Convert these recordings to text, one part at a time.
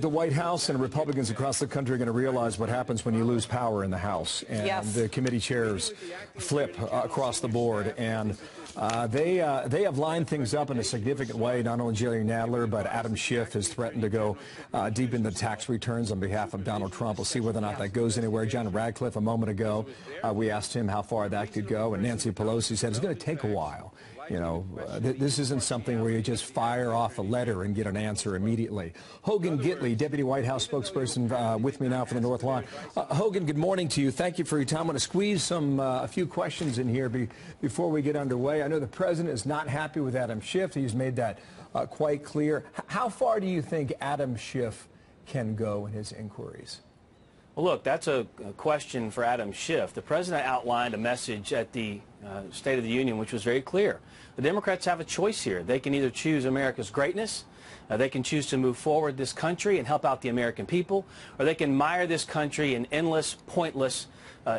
The White House and Republicans across the country are going to realize what happens when you lose power in the House. And the committee chairs flip across the board. And they have lined things up in a significant way. Not only Jerry Nadler, but Adam Schiff has threatened to go deep into tax returns on behalf of Donald Trump. We'll see whether or not that goes anywhere. John Radcliffe, a moment ago, we asked him how far that could go. And Nancy Pelosi said it's going to take a while. You know, this isn't something where you just fire off a letter and get an answer immediately. Hogan Gitley, Deputy White House spokesperson, with me now for the North Lawn. Hogan, good morning to you. Thank you for your time. I'm going to squeeze a few questions in here before we get underway. I know the president is not happy with Adam Schiff. He's made that quite clear. How far do you think Adam Schiff can go in his inquiries? Well, look, that's a question for Adam Schiff. The president outlined a message at the State of the Union which was very clear. The Democrats have a choice here. They can either choose America's greatness, they can choose to move forward this country and help out the American people, or they can mire this country in endless, pointless,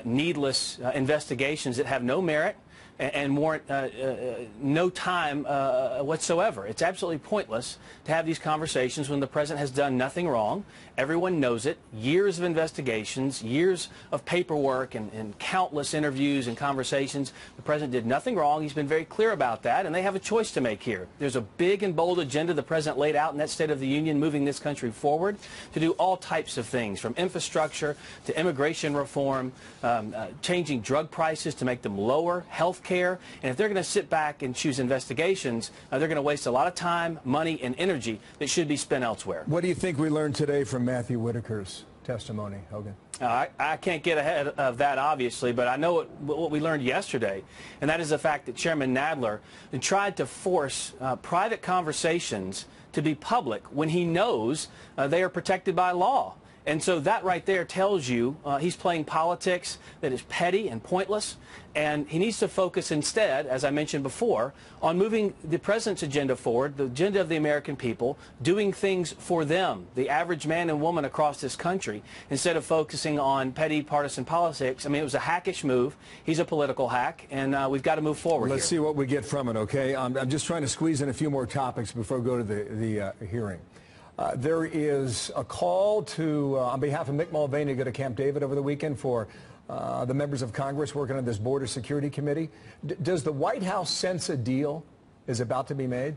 needless investigations that have no merit and warrant no time whatsoever. It's absolutely pointless to have these conversations when the president has done nothing wrong. Everyone knows it. Years of investigations, years of paperwork, and countless interviews and conversations. The president did nothing wrong. He's been very clear about that, and they have a choice to make here. There's a big and bold agenda the president laid out in that State of the Union, moving this country forward to do all types of things, from infrastructure to immigration reform, changing drug prices to make them lower, health care. And if they're going to sit back and choose investigations, they're going to waste a lot of time, money, and energy that should be spent elsewhere. What do you think we learned today from Matthew Whitaker's testimony, Hogan? I can't get ahead of that, obviously, but I know what we learned yesterday, and that is the fact that Chairman Nadler tried to force private conversations to be public when he knows they are protected by law. And so that right there tells you he's playing politics that is petty and pointless, and he needs to focus instead, as I mentioned before, on moving the president's agenda forward, the agenda of the American people, doing things for them, the average man and woman across this country, instead of focusing on petty partisan politics. I mean, it was a hackish move. He's a political hack, and we've got to move forward. Let's see what we get from it, okay? I'm just trying to squeeze in a few more topics before we go to the hearing. There is a call to, on behalf of Mick Mulvaney, to go to Camp David over the weekend for the members of Congress working on this border security committee. Does the White House sense a deal is about to be made?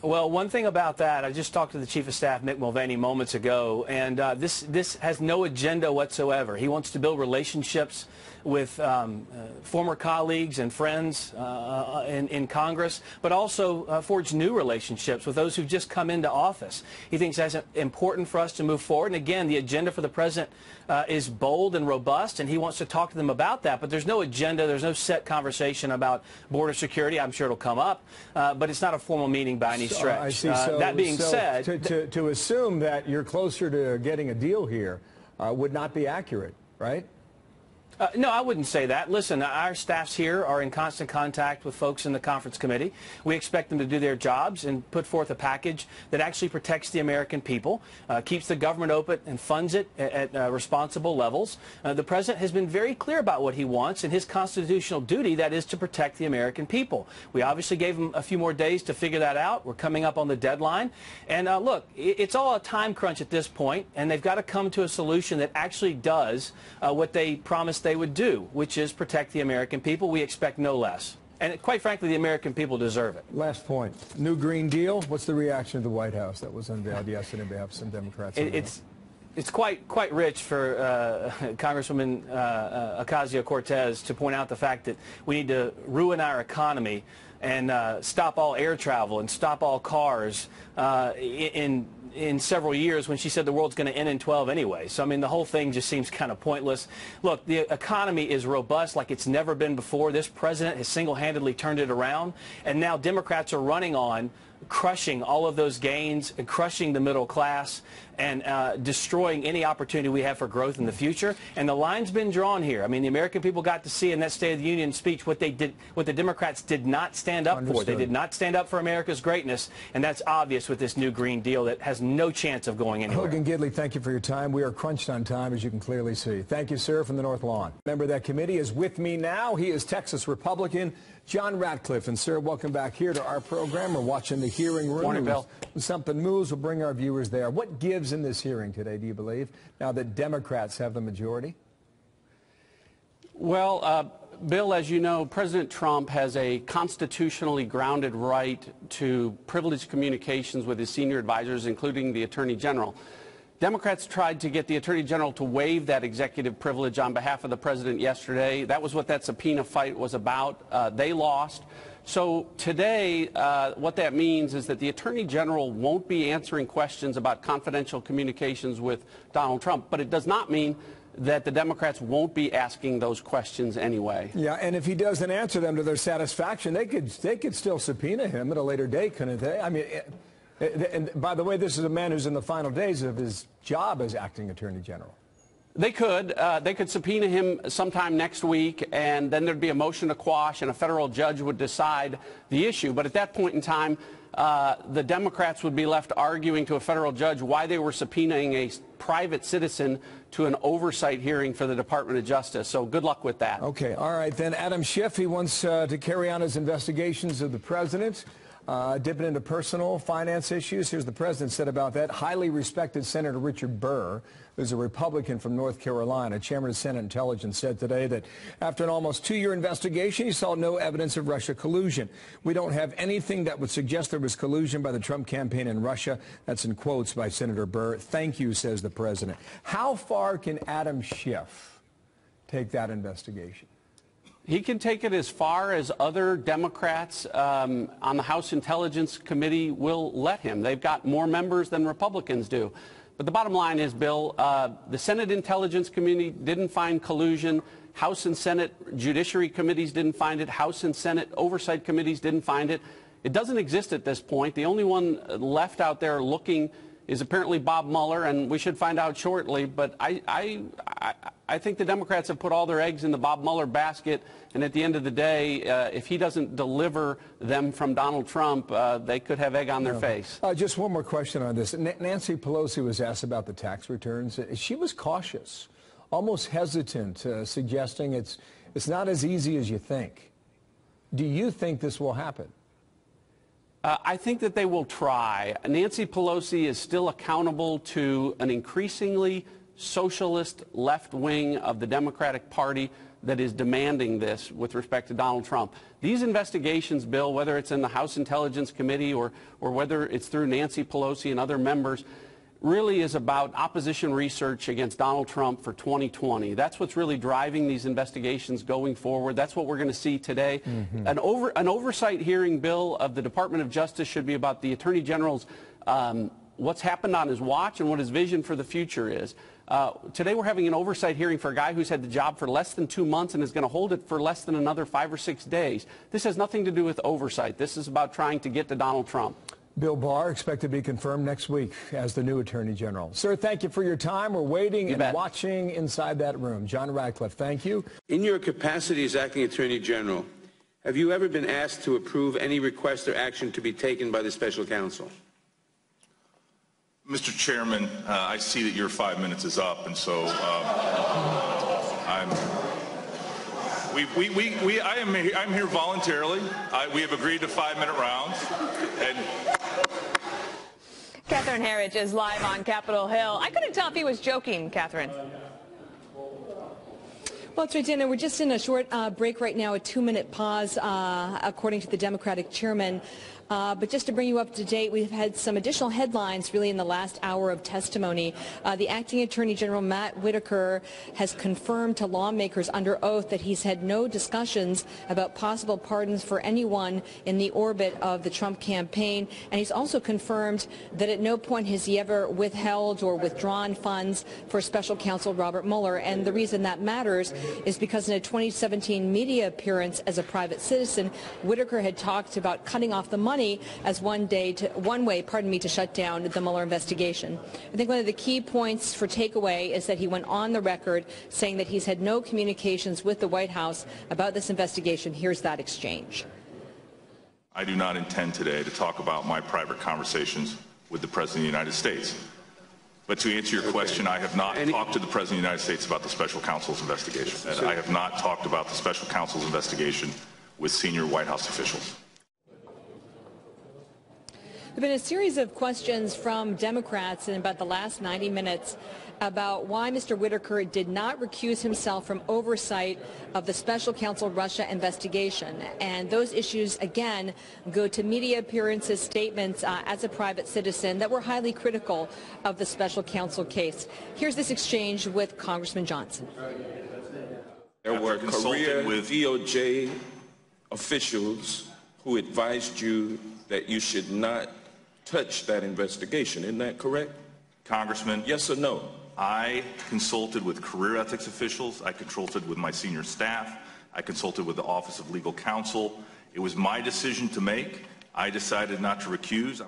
Well, one thing about that, I just talked to the Chief of Staff, Mick Mulvaney, moments ago, and this has no agenda whatsoever. He wants to build relationships with former colleagues and friends in Congress, but also forge new relationships with those who've just come into office. He thinks that's important for us to move forward. And again, the agenda for the president is bold and robust, and he wants to talk to them about that. But there's no agenda, there's no set conversation about border security. I'm sure it'll come up, but it's not a formal meeting by any stretch. I see. That being said, to assume that you're closer to getting a deal here would not be accurate, right? No, I wouldn't say that. Listen, our staffs here are in constant contact with folks in the conference committee. We expect them to do their jobs and put forth a package that actually protects the American people, keeps the government open, and funds it at responsible levels. The president has been very clear about what he wants and his constitutional duty, that is to protect the American people. We obviously gave him a few more days to figure that out. We're coming up on the deadline. And look, it's all a time crunch at this point, and they've got to come to a solution that actually does what they promised they would do, which is protect the American people. We expect no less. And quite frankly, the American people deserve it. Last point. New Green Deal. What's the reaction of the White House that was unveiled yesterday on behalf of some Democrats? It's quite rich for Congresswoman Ocasio-Cortez to point out the fact that we need to ruin our economy and stop all air travel and stop all cars in several years, when she said the world's going to end in 12 anyway. So, I mean, the whole thing just seems kind of pointless. Look, the economy is robust like it's never been before. This president has single-handedly turned it around, and now Democrats are running on crushing all of those gains and crushing the middle class and destroying any opportunity we have for growth in the future. And the line's been drawn here. I mean, the American people got to see in that State of the Union speech what they did, what the Democrats did not stand up for. They did not stand up for America's greatness, and that's obvious with this new Green Deal that has no chance of going anywhere. Hogan Gidley, thank you for your time. We are crunched on time, as you can clearly see. Thank you, sir, from the North Lawn. Member of that committee is with me now. He is Texas Republican John Ratcliffe. And, sir, welcome back here to our program. We're watching the hearing room. Morning, Bill. When something moves, we'll bring our viewers there. What gives in this hearing today, do you believe, now that Democrats have the majority? Well, Bill, as you know, President Trump has a constitutionally grounded right to privileged communications with his senior advisors, including the Attorney General. Democrats tried to get the Attorney General to waive that executive privilege on behalf of the President yesterday. That was what that subpoena fight was about. They lost. So today, what that means is that the Attorney General won't be answering questions about confidential communications with Donald Trump, but it does not mean that the Democrats won't be asking those questions anyway. Yeah, and if he doesn't answer them to their satisfaction, they could still subpoena him at a later date, couldn't they? I mean, and by the way, this is a man who's in the final days of his job as acting Attorney General. They could subpoena him sometime next week, and then there'd be a motion to quash, and a federal judge would decide the issue. But at that point in time, the Democrats would be left arguing to a federal judge why they were subpoenaing a private citizen to an oversight hearing for the Department of Justice. So good luck with that. Okay, all right. Then Adam Schiff, he wants to carry on his investigations of the president, dipping into personal finance issues. Here's the president said about that. Highly respected Senator Richard Burr, who's a Republican from North Carolina, chairman of Senate Intelligence, said today that after an almost 2-year investigation, he saw no evidence of Russia collusion. We don't have anything that would suggest there was collusion by the Trump campaign in Russia. That's in quotes by Senator Burr. Thank you, says the president. How far can Adam Schiff take that investigation? He can take it as far as other Democrats on the House Intelligence Committee will let him. They've got more members than Republicans do. But the bottom line is, Bill, the Senate Intelligence Committee didn't find collusion. House and Senate Judiciary Committees didn't find it. House and Senate Oversight Committees didn't find it. It doesn't exist at this point. The only one left out there looking is apparently Bob Mueller, and we should find out shortly. But I think the Democrats have put all their eggs in the Bob Mueller basket, and at the end of the day, if he doesn't deliver them from Donald Trump, they could have egg on their face. Just one more question on this. Nancy Pelosi was asked about the tax returns. She was cautious, almost hesitant, suggesting it's not as easy as you think. Do you think this will happen? I think that they will try. Nancy Pelosi is still accountable to an increasingly socialist left wing of the Democratic Party that is demanding this with respect to Donald Trump. These investigations, Bill, whether it's in the House Intelligence Committee or whether it's through Nancy Pelosi and other members, really is about opposition research against Donald Trump for 2020. That's what's really driving these investigations going forward. That's what we're going to see today. Mm-hmm. An oversight hearing, Bill, of the Department of Justice should be about the Attorney General's what's happened on his watch and what his vision for the future is. Today we're having an oversight hearing for a guy who's had the job for less than 2 months and is going to hold it for less than another 5 or 6 days. This has nothing to do with oversight. This is about trying to get to Donald Trump. Bill Barr expected to be confirmed next week as the new Attorney General. Sir, thank you for your time. We're waiting and watching inside that room. John Ratcliffe, thank you. In your capacity as acting Attorney General, have you ever been asked to approve any request or action to be taken by the special counsel? Mr. Chairman, I see that your 5 minutes is up, and so I'm here voluntarily. We have agreed to 5-minute rounds, and Catherine Herridge is live on Capitol Hill. I couldn't tell if he was joking, Catherine. Well, it's right, Dana. We're just in a short break right now, a 2-minute pause, according to the Democratic chairman. But just to bring you up to date, we've had some additional headlines really in the last hour of testimony. The acting Attorney General, Matt Whitaker, has confirmed to lawmakers under oath that he's had no discussions about possible pardons for anyone in the orbit of the Trump campaign. And he's also confirmed that at no point has he ever withheld or withdrawn funds for special counsel Robert Mueller. And the reason that matters is because in a 2017 media appearance as a private citizen, Whitaker had talked about cutting off the money as one way to shut down the Mueller investigation. I think one of the key points for takeaway is that he went on the record saying that he's had no communications with the White House about this investigation. Here's that exchange. I do not intend today to talk about my private conversations with the President of the United States. But to answer your question, I have not talked to the President of the United States about the special counsel's investigation. And I have not talked about the special counsel's investigation with senior White House officials. There have been a series of questions from Democrats in about the last 90 minutes about why Mr. Whitaker did not recuse himself from oversight of the special counsel Russia investigation. And those issues, again, go to media appearances, statements as a private citizen that were highly critical of the special counsel case. Here's this exchange with Congressman Johnson. There were career DOJ officials who advised you that you should not touch that investigation. Isn't that correct? Congressman? Yes or no? I consulted with career ethics officials. I consulted with my senior staff. I consulted with the Office of Legal Counsel. It was my decision to make. I decided not to recuse.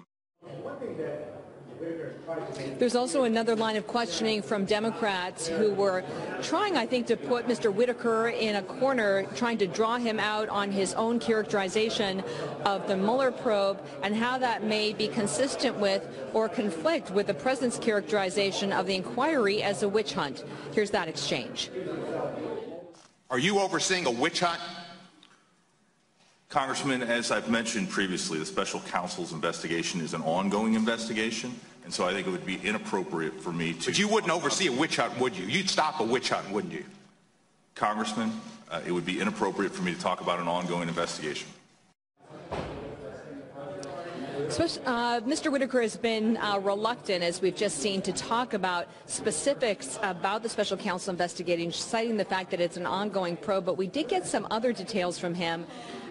There's also another line of questioning from Democrats who were trying, I think, to put Mr. Whitaker in a corner, trying to draw him out on his own characterization of the Mueller probe and how that may be consistent with or conflict with the president's characterization of the inquiry as a witch hunt. Here's that exchange. Are you overseeing a witch hunt? Congressman, as I've mentioned previously, the special counsel's investigation is an ongoing investigation, and so I think it would be inappropriate for me to... But you wouldn't oversee a witch hunt, would you? You'd stop a witch hunt, wouldn't you? Congressman, it would be inappropriate for me to talk about an ongoing investigation. Mr. Whitaker has been reluctant, as we've just seen, to talk about specifics about the special counsel investigating, citing the fact that it's an ongoing probe. But we did get some other details from him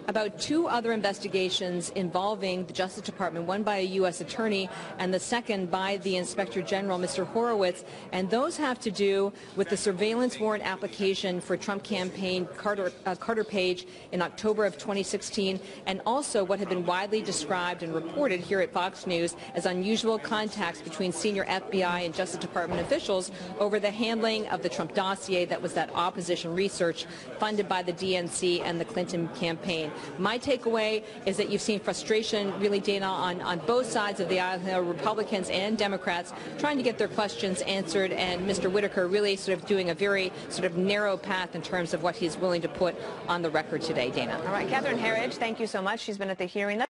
about two other investigations involving the Justice Department, one by a U.S. attorney and the second by the Inspector General, Mr. Horowitz. And those have to do with the surveillance warrant application for Trump campaign Carter Page in October of 2016, and also what had been widely described and reported here at Fox News as unusual contacts between senior FBI and Justice Department officials over the handling of the Trump dossier, that was that opposition research funded by the DNC and the Clinton campaign. My takeaway is that you've seen frustration, really, Dana, on both sides of the aisle, Republicans and Democrats, trying to get their questions answered, and Mr. Whitaker really sort of doing a very sort of narrow path in terms of what he's willing to put on the record today, Dana. All right, Catherine Herridge, thank you so much. She's been at the hearing.